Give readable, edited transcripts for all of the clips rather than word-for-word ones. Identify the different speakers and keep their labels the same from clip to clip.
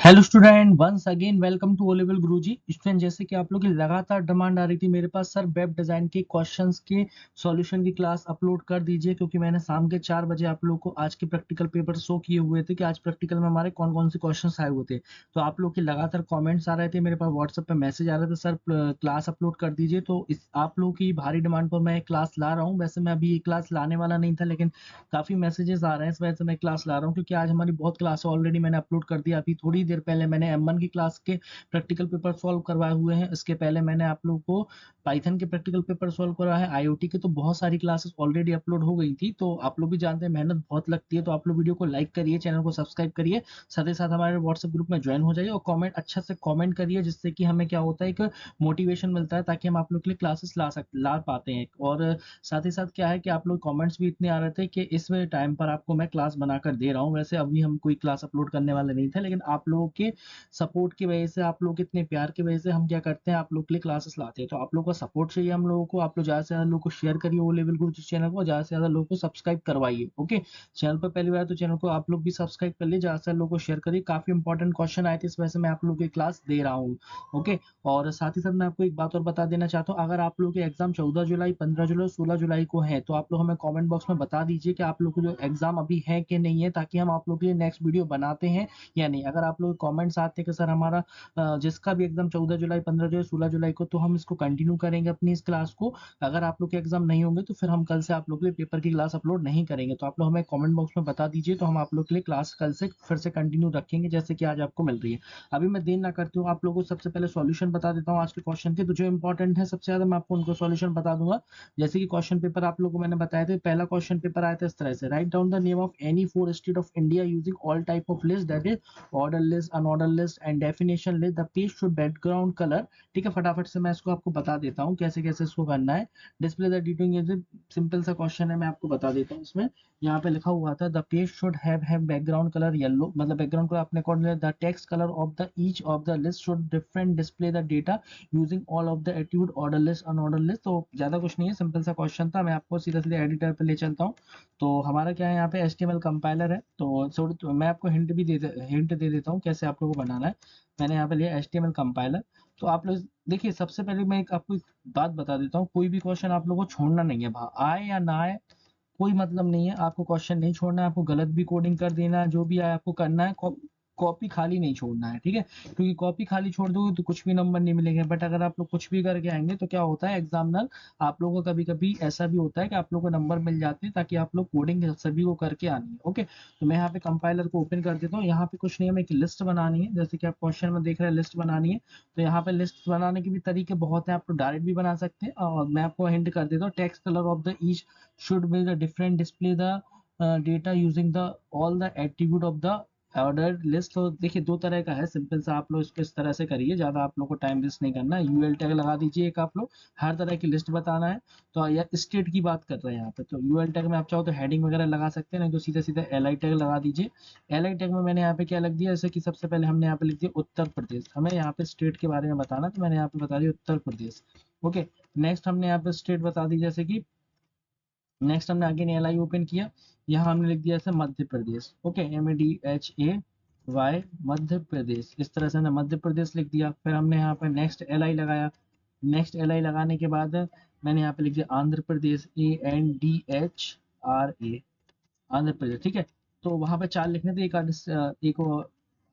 Speaker 1: Hello student, once again welcome to O level Guruji. Student, जैसे कि आप लोग की लगातार डिमांड आ रही थी मेरे पास, सर वेब डिजाइन के क्वेश्चंस के सॉल्यूशन की क्लास अपलोड कर दीजिए, क्योंकि मैंने शाम के 4 बजे आप लोग को आज के प्रैक्टिकल पेपर शो किए हुए थे कि आज प्रैक्टिकल में हमारे कौन कौन से क्वेश्चंस आए हुए थे। तो आप लोग के लगातार कॉमेंट्स आ रहे थे, मेरे पास व्हाट्सएप पे मैसेज आ रहे थे, सर क्लास अपलोड कर दीजिए। तो इस आप लोग की भारी डिमांड पर मैं एक क्लास ला रहा हूँ। वैसे मैं अभी ये क्लास लाने वाला नहीं था, लेकिन काफी मैसेजेस आ रहे हैं, इस वजह से मैं क्लास ला रहा हूँ, क्योंकि आज हमारी बहुत क्लास ऑलरेडी मैंने अपलोड कर दिया। अभी थोड़ी देर पहले मैंने M1 की क्लास के प्रैक्टिकल पेपर सॉल्व करवाए हुए हैं। इसके पहले मैंने आप लोगों को पाइथन के प्रैक्टिकल पेपर सॉल्व करा है। IoT के तो बहुत सारी क्लासेस ऑलरेडी अपलोड हो गई थी। तो आप लोग भी जानते हैं मेहनत बहुत लगती है। तो आप लोग वीडियो को लाइक करिए, चैनल को सब्सक्राइब करिए, साथ ही साथ हमारे व्हाट्सएप ग्रुप में ज्वाइन हो जाइए और कमेंट अच्छा से कमेंट करिए, जिससे कि हमें क्या होता है, एक मोटिवेशन मिलता है, ताकि हम आप लोग के लिए क्लासेस ला पाते हैं। और साथ ही साथ क्या है कि आप लोग कमेंट्स भी इतने आ रहे थे कि इस टाइम पर आपको मैं क्लास बनाकर दे रहा हूँ। वैसे अभी हम कोई क्लास अपलोड करने वाले नहीं थे, लेकिन आप लोगों के सपोर्ट की वजह से, आप लोग के इतने प्यार की वजह से हम क्या करते हैं, आप लोग के लिए क्लासेस लाते हैं। तो आप लोगों का सपोर्ट चाहिए हम लोगों को। आप लोग ज़्यादा से ज़्यादा लोगों को शेयर करिए ओ लेवल गुरु चैनल को, ज़्यादा से ज़्यादा लोगों को सब्सक्राइब करवाइए। ओके, चैनल पर पहली बार तो चैनल को आप लोग भी सब्सक्राइब कर लीजिए, ज़्यादा से ज़्यादा लोगों को शेयर करिए। काफ़ी इंपॉर्टेंट क्वेश्चन आए थे, इस वजह से मैं आप लोगों की क्लास दे रहा हूँ। ओके, और साथ ही साथ मैं आपको एक बात और बता देना चाहता हूँ, अगर आप लोग के एग्जाम 14 जुलाई, 15 जुलाई, 16 जुलाई को है, तो आप लोग हमें कमेंट बॉक्स में बता दीजिए कि आप लोग को जो एग्जाम अभी है कि नहीं है, ताकि हम आप लोग के लिए नेक्स्ट वीडियो बनाते हैं या नहीं। अगर आप लोग कमेंट्स आते हैं कि सर हमारा जिसका भी एग्जाम 14 जुलाई, 15 जुलाई, 16 जुलाई को, तो हम इसको कंटिन्यू करेंगे अपनी इस क्लास को। अगर आप लोग के एग्जाम नहीं होंगे तो फिर हम कल से आप लोग के लिए पेपर की क्लास अपलोड नहीं करेंगे। तो आप लोग हमें कमेंट बॉक्स में बता दीजिए, तो हम आप लोग के लिए क्लास कल से फिर से कंटिन्यू रखेंगे, जैसे कि आज आपको मिल रही है। अभी मैं देर ना करती हूँ, आप लोगों को सबसे पहले सॉल्यूशन बता देता हूँ आज के क्वेश्चन के। तो जो इंपॉर्टेंट है सबसे ज्यादा, मैं आपको उनको सॉल्यूशन बता दूंगा। जैसे कि क्वेश्चन पेपर आप लोगों को मैंने बताया था, पहला क्वेश्चन पेपर आया था इस तरह से, write down the name of any 4 state of India using all type of list, that is order list, unordered list and definition list. The page should background colour. ठीक है, फटाफट से मैं इसको आपको बता देता हूँ कैसे कैसे इसको करना है। डिस्प्ले द डिटेल, सिंपल सा क्वेश्चन है, मैं आपको बता देता हूँ। इसमें यहाँ पे लिखा हुआ था the page should have background colour yellow, मतलब बैकग्राउंड कलर अपने according. The text colour of the each of the list should different display the data using all of the attribute, order list, unordered list. तो ज्यादा कुछ नहीं है, simple सा question था। मैं आपको सीधा सीधे एडिटर पे ले चलता हूँ। तो हमारा क्या है, यहाँ पे HTML कंपाइलर है। तो मैं आपको हिंट दे देता हूँ कैसे आप लोगों को बनाना है। मैंने यहाँ पे लिया HTML कंपाइलर। तो आप लोग देखिए, सबसे पहले मैं आपको एक बात बता देता हूँ, कोई भी क्वेश्चन आप लोगों को छोड़ना नहीं है, आए या ना आए कोई मतलब नहीं है। आपको क्वेश्चन नहीं छोड़ना है, आपको गलत भी कोडिंग कर देना है, जो भी है आपको करना है। कॉपी खाली नहीं छोड़ना है, ठीक है, क्योंकि कॉपी खाली छोड़ दोगे तो कुछ भी नंबर नहीं मिलेंगे। बट अगर आप लोग कुछ भी करके आएंगे तो क्या होता है, एग्जामिनर आप लोगों को कभी कभी ऐसा भी होता है कि आप लोगों को नंबर मिल जाते हैं, ताकि आप लोग कोडिंग सभी को करके आनी है। ओके, तो मैं यहाँ पे कंपाइलर को ओपन कर देता हूँ। यहाँ पे कुछ नहीं है, हमें एक लिस्ट बनानी है, जैसे कि आप क्वेश्चन में देख रहे हैं, लिस्ट बनानी है। तो यहाँ पे लिस्ट बनाने के भी तरीके बहुत हैं, आप लोग डायरेक्ट भी बना सकते हैं, और मैं आपको हिंट कर देता हूँ। Text colour of the each should be the different display the data using the all the attribute of the order list. तो देखिए दो तरह का है, सिंपल सा आप लोग इसको इस तरह से करिए, ज्यादा आप लोग को टाइम वेस्ट नहीं करना है। यूएल टैग लगा दीजिए एक, आप लोग हर तरह की लिस्ट बताना है। तो या स्टेट की बात कर रहे हैं यहाँ पे, तो यूएल टैग में आप चाहो तो हेडिंग वगैरह लगा सकते हैं, नहीं तो सीधा सीधा LI टैग लगा दीजिए। LI टैग में मैंने यहाँ पे क्या लग दिया, जैसे कि सबसे पहले हमने यहाँ पे लिख दिया उत्तर प्रदेश। हमें यहाँ पे स्टेट के बारे में बताना, तो मैंने यहाँ पे बता दिया उत्तर प्रदेश। ओके, नेक्स्ट हमने यहाँ पे स्टेट बता दी, जैसे कि नेक्स्ट हमने अगेन LI ओपन किया, यहाँ हमने लिख दिया मध्य प्रदेश। ओके, MADHAY मध्य प्रदेश, इस तरह से हमने मध्य प्रदेश लिख दिया। फिर हमने यहाँ पर नेक्स्ट LI लगाया। नेक्स्ट LI लगाने के बाद मैंने यहाँ पे लिख दिया आंध्र प्रदेश, ANDHRA, आंध्र प्रदेश। ठीक है, तो वहां पे 4 लिखने थे, एक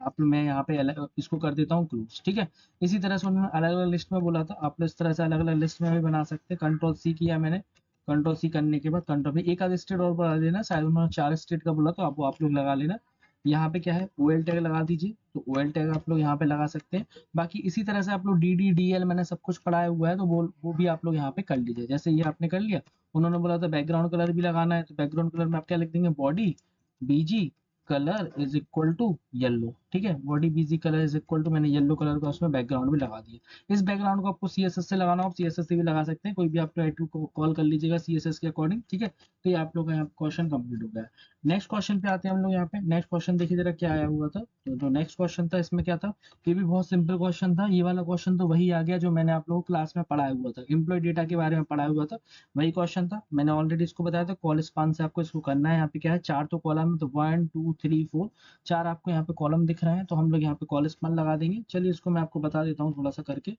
Speaker 1: आप मैं यहाँ पे इसको कर देता हूँ क्लोज। ठीक है, इसी तरह से उन्होंने अलग अलग लिस्ट में बोला था, आप लोग इस तरह से अलग अलग लिस्ट में भी बना सकते हैं। कंट्रोल C किया मैंने। कंट्रोल C करने के बाद कंट्रोल भी एक आध स्टेट और बना लेना, शायद उन्होंने 4 स्टेट का बोला, तो आप लोग लगा लेना। यहाँ पे क्या है, OL टैग लगा दीजिए, तो OL टैग आप लोग यहाँ पे लगा सकते हैं। बाकी इसी तरह से आप लोग DD DL मैंने सब कुछ पढ़ाया हुआ है, तो वो भी आप लोग यहाँ पे कर लीजिए, जैसे ये आपने कर लिया। उन्होंने बोला था बैकग्राउंड कलर भी लगाना है, तो बैकग्राउंड कलर में आप क्या लिख देंगे, body BG colour is equal to yellow. ठीक है, body BG colour is equal to, मैंने येलो कलर का उसमें बैकग्राउंड भी लगा दिया। इस बैकग्राउंड को आपको CSS से लगाना हो, आप CSS से भी लगा सकते हैं, कोई भी आप को कॉल कर लीजिएगा CSS के अकॉर्डिंग। ठीक है, तो ये आप लोग का यहाँ क्वेश्चन कंप्लीट हो गया। नेक्स्ट क्वेश्चन पे आते हैं हम लोग यहाँ पे। नेक्स्ट क्वेश्चन देखिए जरा क्या आया हुआ था। तो जो नेक्स्ट क्वेश्चन था इसमें क्या था, ये भी बहुत सिंपल क्वेश्चन था। ये वाला क्वेश्चन तो वही आ गया जो मैंने आप लोगों को क्लास में पढ़ाया हुआ था, एम्प्लॉय डेटा के बारे में पढ़ाया हुआ था, वही क्वेश्चन था। मैंने ऑलरेडी इसको बताया था, कॉल स्पान से आपको इसको करना है। यहाँ पे क्या है, चार तो कॉलम है, तो 1 2 3 4 चार आपको यहाँ पे कॉलम दिख रहे हैं, तो हम लोग यहाँ पे कॉल स्पान लगा देंगे। चलिए इसको मैं आपको बता देता हूँ थोड़ा सा करके।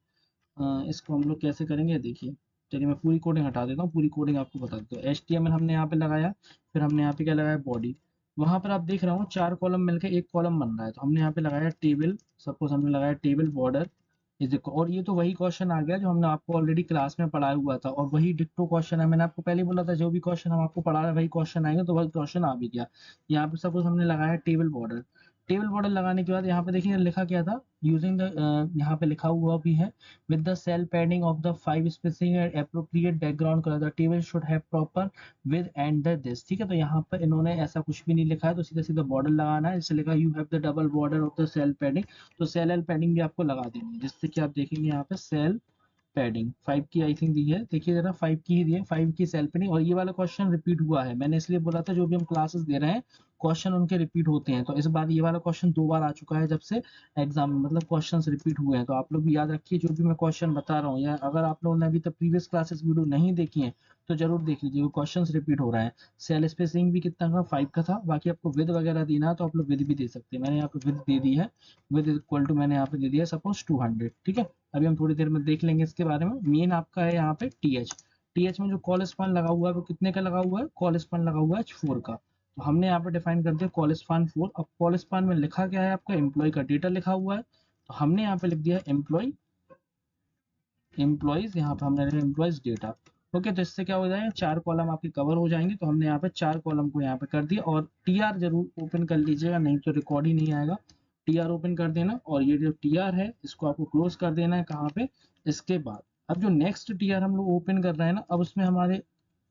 Speaker 1: इसको हम लोग कैसे करेंगे देखिए। चलिए मैं पूरी कोडिंग हटा देता हूँ, पूरी कोडिंग आपको बता देता हूँ। HTML हमने यहाँ पे लगाया, फिर हमने यहाँ पे क्या लगाया, बॉडी। वहां पर आप देख रहा हूँ चार कॉलम मिलकर एक कॉलम बन रहा है, तो हमने यहाँ पे लगाया टेबल। सपोज हमने लगाया टेबल बॉर्डर इज इक्वल, और ये तो वही क्वेश्चन आ गया जो हमने आपको ऑलरेडी क्लास में पढ़ाया हुआ था, और वही डिट्टो क्वेश्चन है। मैंने आपको पहले ही बोला था जो भी क्वेश्चन हम आपको पढ़ा रहे हैं वही क्वेश्चन आएंगे, तो वही क्वेश्चन आ भी गया। यहाँ पे सपोज हमने लगाया टेबल बॉर्डर। टेबल बॉर्डर लगाने के बाद यहाँ पे देखिए लिखा क्या था, यूजिंग द, यहाँ पे लिखा हुआ भी है, with the cell padding of the 5 spacing and appropriate background color the table should have proper with and the this। ठीक है, तो यहाँ पर इन्होंने ऐसा कुछ भी नहीं लिखा है, तो सीधा सीधा बॉर्डर लगाना है। इससे लिखा you have the double border of the cell padding, तो सेल एल पैडिंग भी आपको लगा देनी है, जिससे कि आप देखेंगे यहाँ पे सेल पैडिंग 5 की आई थिंक दी है। देखिए जरा 5 की ही दी है, 5 की सेल पैडिंग। और ये वाला क्वेश्चन रिपीट हुआ है, मैंने इसलिए बोला था जो भी हम क्लासेस दे रहे हैं क्वेश्चन उनके रिपीट होते हैं, तो इस बार ये वाला क्वेश्चन 2 बार आ चुका है जब से एग्जाम में, मतलब क्वेश्चंस रिपीट हुए हैं। तो आप लोग भी याद रखिए जो भी मैं क्वेश्चन बता रहा हूँ, या अगर आप लोगों ने अभी तक प्रीवियस क्लासेस वीडियो नहीं देखी है तो जरूर देख लीजिए, क्वेश्चंस रिपीट हो रहा है। सेल स्पेसिंग भी कितना का, 5 का था। बाकी आपको विद वगैरह देना है तो आप लोग विद भी दे सकते हैं, मैंने यहाँ पे विद दे दी है। विद इक्वल टू मैंने यहाँ पे दे दिया सपोज 200। ठीक है, अभी हम थोड़ी देर में देख लेंगे इसके बारे में। मेन आपका है यहाँ पे TH। TH में जो कॉल स्पान लगा हुआ है वो कितने का लगा हुआ है, कॉल स्पान लगा हुआ है 4 का। तो हमने यहाँ पे डिफाइन कर दिया कॉल स्पान 4। अब कॉल स्पान में लिखा क्या है, आपका एम्प्लॉय का डेटा लिखा हुआ है, तो हमने यहाँ पे लिख दिया एम्प्लॉय, एम्प्लॉयज, यहाँ पे हमने एम्प्लॉयज डेटा। ओके, तो इससे क्या हो जाएगा, चार कॉलम आपके कवर हो जाएंगे। तो हमने यहाँ पे चार कॉलम को यहाँ पे कर दिया, और TR जरूर ओपन कर लीजिएगा, नहीं तो रिकॉर्ड ही नहीं आएगा। TR ओपन कर देना, और ये जो TR है इसको आपको क्लोज कर देना है कहाँ पे, इसके बाद। अब जो नेक्स्ट TR हम लोग ओपन कर रहे हैं ना, अब उसमें हमारे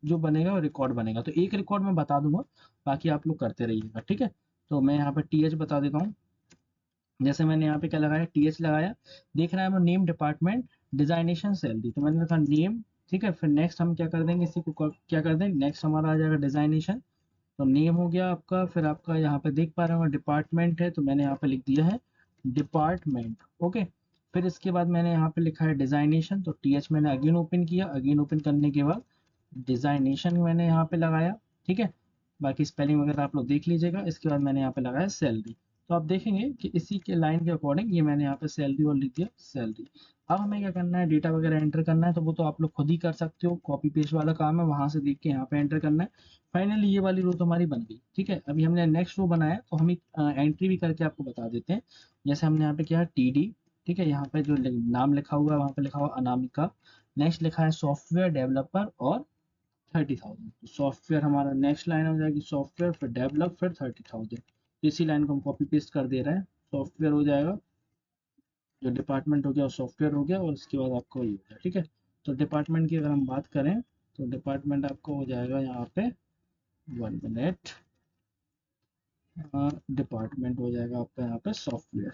Speaker 1: जो बनेगा वो रिकॉर्ड बनेगा। तो एक रिकॉर्ड में बता दूंगा, बाकी आप लोग करते रहिएगा, ठीक है। तो मैं यहाँ पे TH बता देता हूँ। जैसे मैंने यहाँ पे क्या लगाया, TH लगाया। देख रहे हैं हम नेम डिपार्टमेंट डिजाइनेशन सैलरी, तो मैंने लिखा नेम। ठीक है, फिर नेक्स्ट हम क्या कर देंगे, इसी को क्या कर देंगे, नेक्स्ट हमारा आ जाएगा डिजाइनेशन। तो नेम हो गया आपका, फिर आपका यहाँ पे देख पा रहे हो डिपार्टमेंट है, तो मैंने यहाँ पे लिख दिया है डिपार्टमेंट। ओके, फिर इसके बाद मैंने यहाँ पे लिखा है डिजाइनेशन, तो TH मैंने अगेन ओपन किया। अगेन ओपन करने के बाद डिजाइनेशन मैंने यहाँ पे लगाया। ठीक है, बाकी स्पेलिंग वगैरह आप लोग देख लीजिएगा। इसके बाद मैंने यहाँ पे लगाया सैलरी। तो आप देखेंगे कि इसी के लाइन के अकॉर्डिंग ये मैंने यहाँ पे सैलरी और लिख दिया सैलरी। अब हमें क्या करना है, डेटा वगैरह एंटर करना है, तो वो तो आप लोग खुद ही कर सकते हो, कॉपी पेस्ट वाला काम है, वहां से देख के यहाँ पे एंटर करना है। फाइनली ये वाली रो तो हमारी बन गई। ठीक है, अभी हमने नेक्स्ट रो बनाया, तो हम एंट्री भी करके आपको बता देते हैं। जैसे हमने यहाँ पे किया TD। ठीक है, यहाँ पे जो नाम लिखा हुआ है वहाँ पे लिखा हुआ अनामिका। नेक्स्ट लिखा है सॉफ्टवेयर डेवलपर और 30,000। तो सॉफ्टवेयर हमारा नेक्स्ट लाइन हो जाएगी, सॉफ्टवेयर फिर डेवलप फिर 30,000। इसी लाइन को हम कॉपी पेस्ट कर दे रहे हैं। सॉफ्टवेयर हो जाएगा, जो डिपार्टमेंट हो गया और सॉफ्टवेयर हो गया, और इसके बाद आपको ये हो गया। ठीक है, तो डिपार्टमेंट की अगर हम बात करें तो डिपार्टमेंट आपको हो जाएगा यहाँ पे 1 मिनट। डिपार्टमेंट हो जाएगा आपका यहाँ पे सॉफ्टवेयर।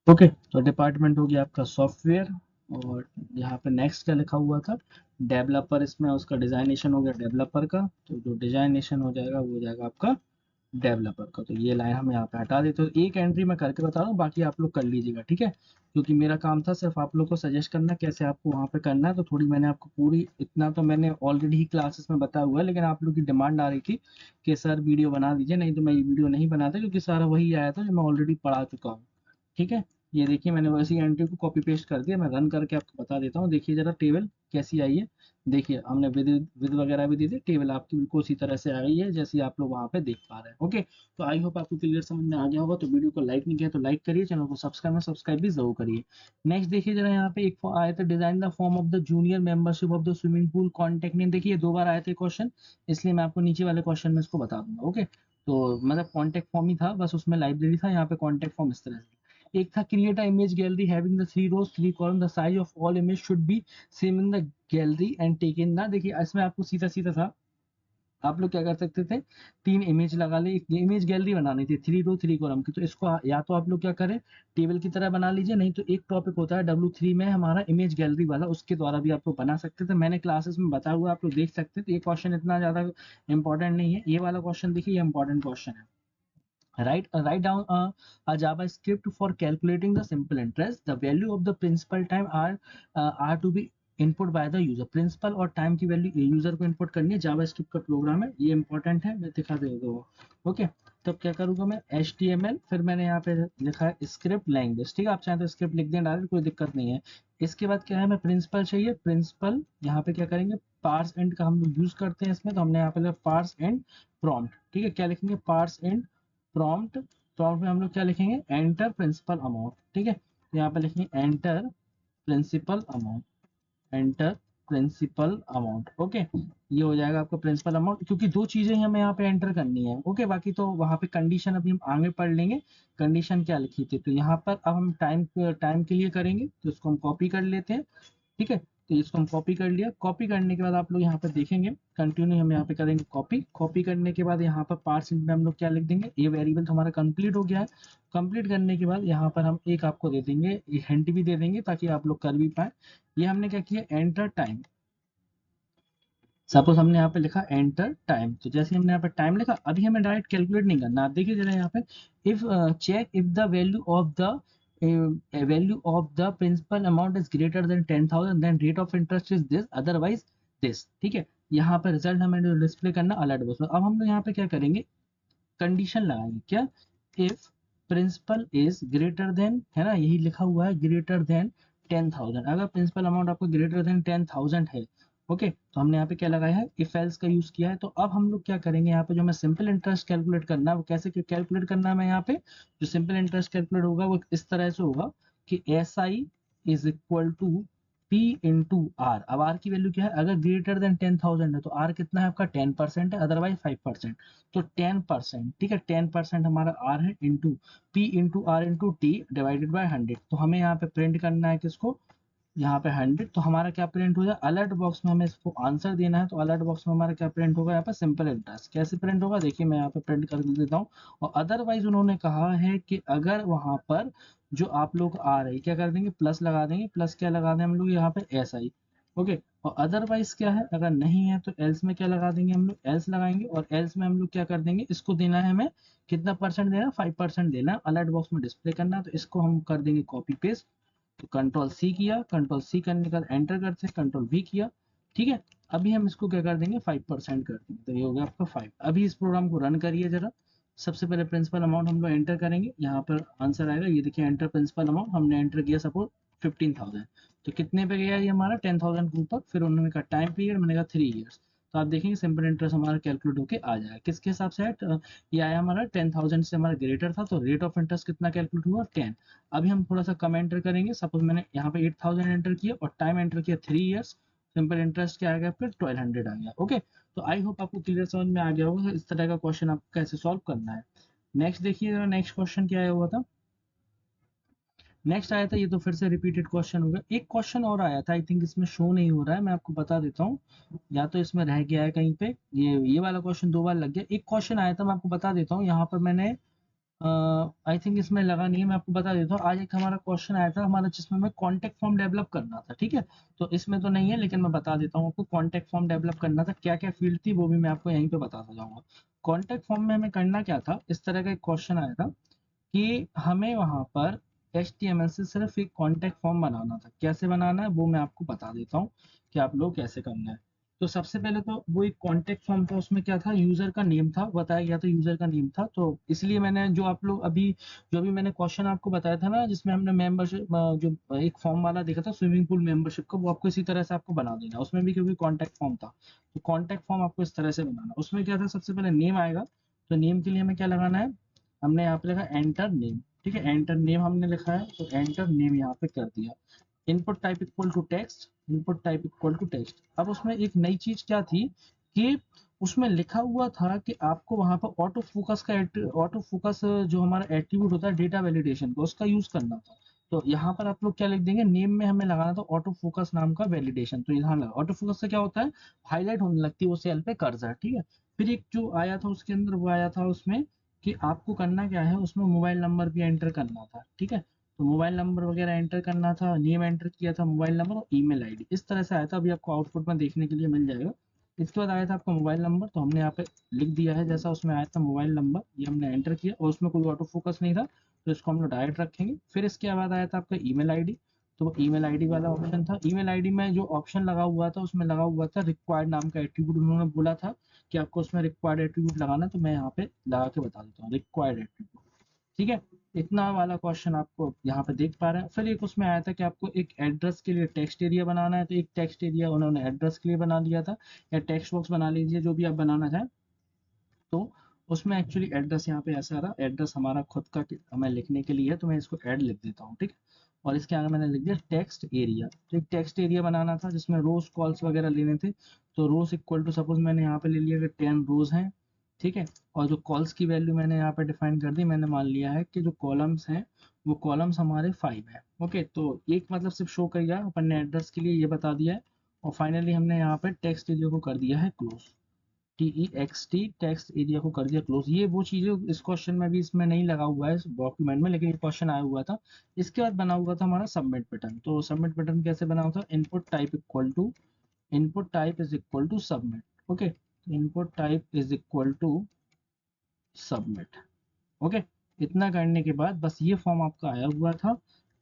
Speaker 1: ओके, तो डिपार्टमेंट हो गया आपका सॉफ्टवेयर। और यहाँ पे नेक्स्ट क्या लिखा हुआ था, डेवलपर, इसमें उसका डिजाइनेशन हो गया डेवलपर का, तो जो डिजाइनेशन हो जाएगा वो हो जाएगा आपका डेवलपर का। तो ये लाइन हम यहाँ पे हटा देते, तो एक एंट्री मैं करके बता रहा हूँ, बाकी आप लोग कर लीजिएगा। ठीक है, क्योंकि मेरा काम था सिर्फ आप लोग को सजेस्ट करना कैसे आपको वहाँ पे करना है, तो थोड़ी मैंने आपको पूरी, इतना तो मैंने ऑलरेडी ही क्लासेस में बताया हुआ है, लेकिन आप लोग की डिमांड आ रही थी कि सर वीडियो बना दीजिए, नहीं तो मैं ये वीडियो नहीं बनाता, क्योंकि सारा वही आया था जो मैं ऑलरेडी पढ़ा चुका हूँ। ठीक है, ये देखिए मैंने वैसी एंट्री को कॉपी पेस्ट कर दिया। मैं रन करके आपको बता देता हूँ, देखिए जरा टेबल कैसी आई है। देखिए हमने विद विद वगैरह भी दी थी, टेबल आपकी बिल्कुल उसी तरह से आ गई है जैसे आप लोग वहाँ पे देख पा रहे हैं। ओके, तो आई होप आपको क्लियर समझ में आ गया होगा। तो वीडियो को लाइक नहीं किया तो लाइक करिए, चैनल को सब्सक्राइब भी जरूर करिए। नेक्स्ट देखिए जरा यहाँ पे एक आया था, design the form of the junior membership of the swimming pool contact name. देखिए 2 बार आए थे क्वेश्चन, इसलिए मैं आपको नीचे वाले क्वेश्चन में इसको बता दूंगा। ओके, तो मतलब कॉन्टेक्ट फॉर्म ही था, बस उसमें लाइब्रेरी था, यहाँ पे कॉन्टेक्ट फॉर्म इस तरह से। एक था create a image gallery having the 3 rows 3 column, the size of all image should be same in the gallery and take in the. देखिए इसमें आपको सीधा सीधा था, आप लोग क्या कर सकते थे, 3 इमेज लगा ले, एक इमेज गैलरी बनानी थी 3 रो 3 कॉलम की, तो इसको या तो आप लोग क्या करें, टेबल की तरह बना लीजिए, नहीं तो एक टॉपिक होता है W3 में हमारा इमेज गैलरी वाला, उसके द्वारा भी आप लोग बना सकते थे। मैंने क्लासेस में बताया हुआ, आप लोग देख सकते थे। ये क्वेश्चन इतना ज्यादा इंपॉर्टेंट नहीं है, ये वाला क्वेश्चन देखिए, ये इंपॉर्टेंट क्वेश्चन है। Write down a Java script for calculating the simple interest. The value of the principal time are to be input by the user. Principal और टाइम की वैल्यू यूजर को इनपुट करनी है, जावा script का programme है, ये important है, मैं दिखा देगा। ओके, तब क्या करूंगा मैं, HTML, फिर मैंने यहाँ पे लिखा है स्क्रिप्ट लैंग्वेज, ठीक है, आप चाहें तो स्क्रिप्ट लिख दें डायरेक्ट, कोई दिक्कत नहीं है। इसके बाद क्या है, मैं प्रिंसिपल चाहिए, प्रिंसिपल यहाँ पे क्या करेंगे, पार्स एंड का हम लोग यूज करते हैं इसमें, तो हमने यहाँ पे लिखा पार्स एंड प्रॉम्प्ट, ठीक है, क्या लिखेंगे, पार्स एंड प्रॉम्प्ट। प्रॉम्प्ट में हम लोग क्या लिखेंगे, एंटर प्रिंसिपल अमाउंट, ठीक है, यहाँ पे लिखेंगे enter principal amount, enter principal amount. Okay, ये हो जाएगा आपका प्रिंसिपल अमाउंट, क्योंकि दो चीजें ही हमें यहाँ पे एंटर करनी है। ओके, बाकी तो वहां पे कंडीशन अभी हम आगे पढ़ लेंगे, कंडीशन क्या लिखी थी। तो यहाँ पर अब हम टाइम टाइम के लिए करेंगे, तो इसको हम कॉपी कर लेते हैं, ठीक है, तो इसको हम कॉपी कर लिया। कॉपी करने के बाद आप लोग यहाँ पर देखेंगे, कंटिन्यू हम यहाँ पे करेंगे कॉपी। कॉपी करने के बाद यहाँ पर पार्स इंट में हम लोग क्या लिख देंगे, ये वेरिएबल तो हमारा कंप्लीट हो गया है। कंप्लीट करने के बाद यहाँ पर हम एक आपको दे देंगे, हिंट भी दे देंगे ताकि आप लोग कर भी पाए। ये हमने क्या किया, एंटर टाइम। सपोज हमने यहाँ पे लिखा एंटर टाइम, तो जैसे हमने यहाँ पे टाइम लिखा, अभी हमें डायरेक्ट कैलकुलेट नहीं करना। आप देखिए जरा यहाँ पे, if check if the value of the principal amount is greater than 10,000 then rate of interest is this, otherwise this, ठीक है। यहाँ पे रिजल्ट हमें डिस्प्ले करना अलर्ट बॉक्स में। अब हम लोग यहाँ पे क्या करेंगे, कंडीशन लगाएंगे, क्या, if principal is greater than, है ना, यही लिखा हुआ है, ग्रेटर देन 10,000, अगर प्रिंसिपल अमाउंट आपको ग्रेटर देन 10,000 है, ओके, तो हमने यहाँ पे क्या लगाया है, इफ एल्स का यूज किया है। तो अब हम लोग क्या करेंगे, यहाँ पे जो हमें सिंपल इंटरेस्ट कैलकुलेट करना है, वो कैसे कैलकुलेट करना है, मैं यहाँ पे जो सिंपल इंटरेस्ट कैलकुलेट होगा वो इस तरह से होगा कि SI is equal to P into R. अब आर की वैल्यू क्या है, अगर ग्रेटर देन 10,000 है तो आर कितना है आपका, 10% है, अदरवाइज 5%। तो 10%, ठीक है, 10% हमारा आर है, into P into R into T divided by 100। तो हमें यहाँ पे प्रिंट करना है किसको, यहाँ पे 100। तो हमारा क्या प्रिंट हो जाए, अलर्ट बॉक्स में हमें इसको आंसर देना है, तो अलर्ट बॉक्स में हमारा क्या प्रिंट होगा, यहाँ पे सिंपल इंटरेस्ट। कैसे प्रिंट होगा, देखिए मैं यहाँ पे प्रिंट कर देता हूँ। और अदरवाइज उन्होंने कहा है कि अगर वहां पर जो आप लोग आ रहे क्या कर देंगे, प्लस लगा देंगे, प्लस क्या लगा दें हम लोग यहाँ पे SI। ओके, और अदरवाइज क्या है, अगर नहीं है तो एल्स में क्या लगा देंगे हम लोग, एल्स लगाएंगे, और एल्स में हम लोग क्या कर देंगे, इसको देना है हमें कितना परसेंट देना है, 5% देना है, अलर्ट बॉक्स में डिस्प्ले करना है। तो इसको हम कर देंगे कॉपी पेस्ट, तो कंट्रोल सी किया, कंट्रोल सी करने के बाद एंटर करते हैं, कंट्रोल वी किया, ठीक है। अभी हम इसको क्या कर देंगे, 5% कर देंगे, तो ये हो गया आपका 5। अभी इस प्रोग्राम को रन करिए जरा। सबसे पहले प्रिंसिपल अमाउंट हम लोग एंटर करेंगे, यहाँ पर आंसर आएगा, ये देखिए एंटर प्रिंसिपल अमाउंट हमने एंटर किया, सपोज 15,000। तो कितने पे गया ये हमारा, 10,000 के ऊपर। फिर उन्होंने कहा टाइम पीरियड, मैंने कहा 3 ईयर्स। तो आप देखेंगे सिंपल इंटरेस्ट हमारा कैलकुलेट होकर आ जाएगा, किसके हिसाब से है, ये आया हमारा 10,000 से हमारा ग्रेटर था, तो रेट ऑफ इंटरेस्ट कितना कैलकुलेट हुआ, 10। अभी हम थोड़ा सा कम एंटर करेंगे, सपोज मैंने यहाँ पे 8,000 एंटर किया और टाइम एंटर किया 3 ईयर्स, सिंपल इंटरेस्ट क्या आ गया, फिर 1200 आ गया। ओके, तो आई होप आपको क्लियर समझ में आ गया होगा इस तरह का क्वेश्चन आपको कैसे सॉल्व करना है। नेक्स्ट देखिए, नेक्स्ट क्वेश्चन क्या आया हुआ था, नेक्स्ट आया था, ये तो फिर से रिपीटेड क्वेश्चन होगा। एक क्वेश्चन और आया था, आई थिंक इसमें शो नहीं हो रहा है, मैं आपको बता देता हूँ, या तो इसमें रह गया है कहीं पे, ये वाला क्वेश्चन 2 बार लग गया। एक क्वेश्चन आया था, मैं आपको बता देता हूँ, यहाँ पर मैंने आई थिंक इसमें लगा नहीं है, मैं आपको बता देता हूँ। आज एक हमारा क्वेश्चन आया था हमारा, जिसमें हमें कॉन्टेक्ट फॉर्म डेवलप करना था, ठीक है, तो इसमें तो नहीं है, लेकिन मैं बता देता हूँ आपको, कॉन्टेक्ट फॉर्म डेवलप करना था, क्या क्या फील्ड थी वो भी मैं आपको यहीं पे बताता जाऊंगा। कॉन्टेक्ट फॉर्म में हमें करना क्या था, इस तरह का एक क्वेश्चन आया था कि हमें वहां पर HTML से सिर्फ एक कॉन्टेक्ट फॉर्म बनाना था। कैसे बनाना है वो मैं आपको बता देता हूँ कि आप लोग कैसे करना है। तो सबसे पहले तो वो एक कॉन्टेक्ट फॉर्म था, उसमें क्या था, यूजर का नेम था, बताया गया था यूजर का नेम था। तो इसलिए मैंने जो आप लोग अभी जो भी मैंने क्वेश्चन आपको बताया था ना, जिसमें हमने मेंबरशिप जो एक फॉर्म वाला देखा था स्विमिंग पूल मेंबरशिप का, वो आपको इसी तरह से आपको बना देना, उसमें भी क्योंकि कॉन्टेक्ट फॉर्म था। तो कॉन्टेक्ट फॉर्म आपको इस तरह से बनाना, उसमें क्या था, सबसे पहले नेम आएगा। तो नेम के लिए हमें क्या लगाना है, हमने यहाँ पे लिखा एंटर नेम, ठीक है, एंटर नेम हमने लिखा है, तो एंटर नेम यहाँ पे कर दिया। Input type equal to text, input type equal to text. अब उसमें एक नई चीज क्या थी कि उसमें लिखा हुआ था कि आपको वहां पर ऑटो फोकस जो हमारा एट्रीब्यूट होता है डेटा वैलिडेशन का, उसका यूज करना था। तो यहाँ पर आप लोग क्या लिख देंगे, नेम में हमें लगाना था ऑटो फोकस नाम का वैलिडेशन। तो यहाँ लगा, ऑटो फोकस से क्या होता है, हाईलाइट होने लगती है वो सेल पे कर्सर, ठीक है। फिर एक जो आया था उसके अंदर वो आया था उसमें कि आपको करना क्या है, उसमें मोबाइल नंबर भी एंटर करना था, ठीक है। तो मोबाइल नंबर वगैरह एंटर करना था, नेम एंटर किया था, मोबाइल नंबर और ईमेल आईडी, इस तरह से आया था। अभी आपको आउटपुट में देखने के लिए मिल जाएगा। इसके बाद आया था आपका मोबाइल नंबर, तो हमने यहाँ पे लिख दिया है जैसा उसमें आया था मोबाइल नंबर, ये हमने एंटर किया और उसमें कोई ऑटो फोकस नहीं था, तो इसको हम लोग डायरेक्ट रखेंगे। फिर इसके बाद आया था आपका ईमेल आईडी, तो वो ईमेल आईडी वाला ऑप्शन था। ईमेल आईडी में जो ऑप्शन लगा हुआ था उसमें लगा हुआ था रिक्वायर्ड नाम का एट्रीब्यूट, उन्होंने बोला था कि आपको उसमें रिक्वायर्ड एट्रीब्यूट लगाना, तो मैं यहाँ पे लगा के बता देता हूँ रिक्वायर्ड एट्रीब्यूट, ठीक है। इतना वाला क्वेश्चन आपको यहाँ पे देख पा रहे हैं। फिर एक उसमें आया था कि आपको एक एड्रेस के लिए टेक्स्ट एरिया बनाना है, तो एक टेक्स्ट एरिया उन्होंने एड्रेस के लिए बना दिया था, या टेक्स्ट बॉक्स बना लीजिए जो भी आप बनाना चाहें। तो उसमें एक्चुअली एड्रेस यहाँ पे ऐसा रहा, एड्रेस हमारा खुद का हमें लिखने के लिए है, तो मैं इसको ऐड लिख देता हूँ, ठीक है। और इसके आगे मैंने लिख दिया टेक्स्ट एरिया, तो एक टेक्स्ट एरिया बनाना था जिसमें रोज कॉल्स वगैरह लेने थे। तो रोज इक्वल टू सपोज मैंने यहाँ पे ले लिया कि 10 रोज हैं, ठीक है। और जो कॉल्स की वैल्यू मैंने यहाँ पे डिफाइन कर दी, मैंने मान लिया है कि जो कॉलम्स हैं वो कॉलम्स हमारे 5 है, ओके। तो एक मतलब सिर्फ शो करिएगा, अपन ने एड्रेस के लिए ये बता दिया है। और फाइनली हमने यहाँ पे टेक्स्ट एरिया को कर दिया है क्लोज, TEXT टेक्स्ट एरिया को कर दिया क्लोज। ये वो चीजें इस क्वेश्चन में भी इसमें नहीं लगा हुआ है इस डॉक्यूमेंट में, लेकिन ये क्वेश्चन आया हुआ था। इसके बाद बना हुआ था हमारा सबमिट बटन। तो सबमिट बटन कैसे बना हुआ था, input type is equal to submit, okay. Input type is equal to submit, okay. इतना करने के बाद बस ये फॉर्म आपका आया हुआ था।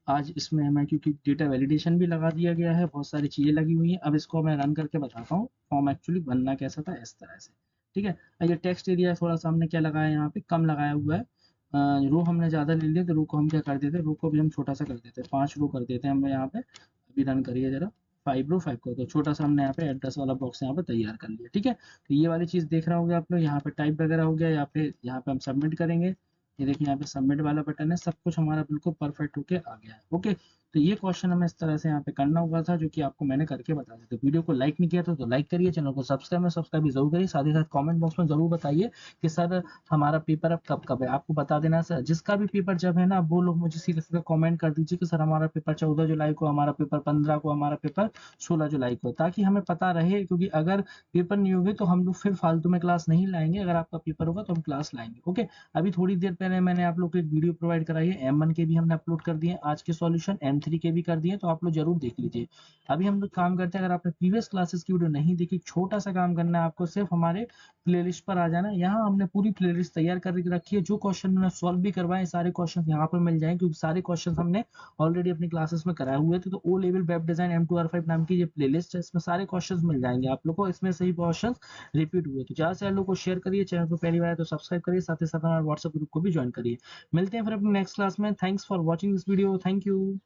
Speaker 1: आज इसमें हमें क्योंकि डेटा वैलिडेशन भी लगा दिया गया है, बहुत सारी चीजें लगी हुई हैं। अब इसको मैं रन करके बताता हूँ फॉर्म एक्चुअली बनना कैसा था, इस तरह से, ठीक है। ये टेक्स्ट एरिया थोड़ा सा हमने क्या लगाया, यहाँ पे कम लगाया हुआ है। रो हमने ज्यादा ले लिया, तो रो को हम क्या कर देते, रो को भी हम छोटा सा कर देते, 5 रो कर देते हैं हम यहाँ पे। अभी रन करिए जरा, 5 रो 5 को, तो छोटा सा हमने यहाँ पे एड्रेस वाला बॉक्स यहाँ पे तैयार कर लिया, ठीक है। तो ये वाली चीज देख रहा होगा आप लोग, यहाँ पे टाइप वगैरह हो गया, यहाँ पे हम सबमिट करेंगे। ये देखिए यहाँ पे सबमिट वाला बटन है, सब कुछ हमारा बिल्कुल परफेक्ट होके आ गया है, ओके। तो ये क्वेश्चन हमें इस तरह से यहाँ पे करना होगा था, जो कि आपको मैंने करके बता दिया। तो वीडियो को लाइक नहीं किया तो लाइक करिए, चैनल को सब्सक्राइब भी जरूर करिए। साथ ही साथ कमेंट बॉक्स में जरूर बताइए कि सर हमारा पेपर अब कब कब है, आपको बता देना सर, जिसका भी पेपर जब है ना, वो लोग मुझे सीधे सीधे कमेंट कर दीजिए कि सर हमारा पेपर 14 जुलाई को, हमारा पेपर 15 को, हमारा पेपर 16 जुलाई को, ताकि हमें पता रहे। क्योंकि अगर पेपर नहीं होगे तो हम लोग फिर फालतू में क्लास नहीं लाएंगे, अगर आपका पेपर होगा तो हम क्लास लाएंगे, ओके। अभी थोड़ी देर पहले मैंने आप लोग को एक वीडियो प्रोवाइड कराई है, M1 के भी हमने अपलोड कर दिए आज के सॉल्यूशन, M3 के भी कर दिए, तो आप लोग जरूर देख लीजिए। अभी हम लोग काम करते हैं, अगर आपने प्रीवियस क्लासेस की वीडियो नहीं देखी, छोटा सा काम करना है आपको, सिर्फ हमारे प्लेलिस्ट पर आ जाना। यहाँ हमने पूरी प्लेलिस्ट तैयार करके रखी है, जो क्वेश्चन मैंने सॉल्व भी करवाए सारे क्वेश्चन यहाँ पर मिल जाएंगे, क्योंकि सारे क्वेश्चन हमने ऑलरेडी अपनी क्लासेस में कराए हुए थे। तो O level web design M2R5 नाम की ये प्लेलिस्ट है, इसमें सारे क्वेश्चन मिल जाएंगे आप लोग को, इसमें सही क्वेश्चन रिपीट हुए। तो ज्यादा से ज्यादा लोग को शेयर करिए, चैनल को पहली बार है तो सब्सक्राइब करिए, साथ ही साथ हमारे व्हाट्सएप ग्रुप को भी ज्वाइन करिए। मिलते हैं फिर अपने नेक्स्ट क्लास में। Thanks for watching this video, thank you.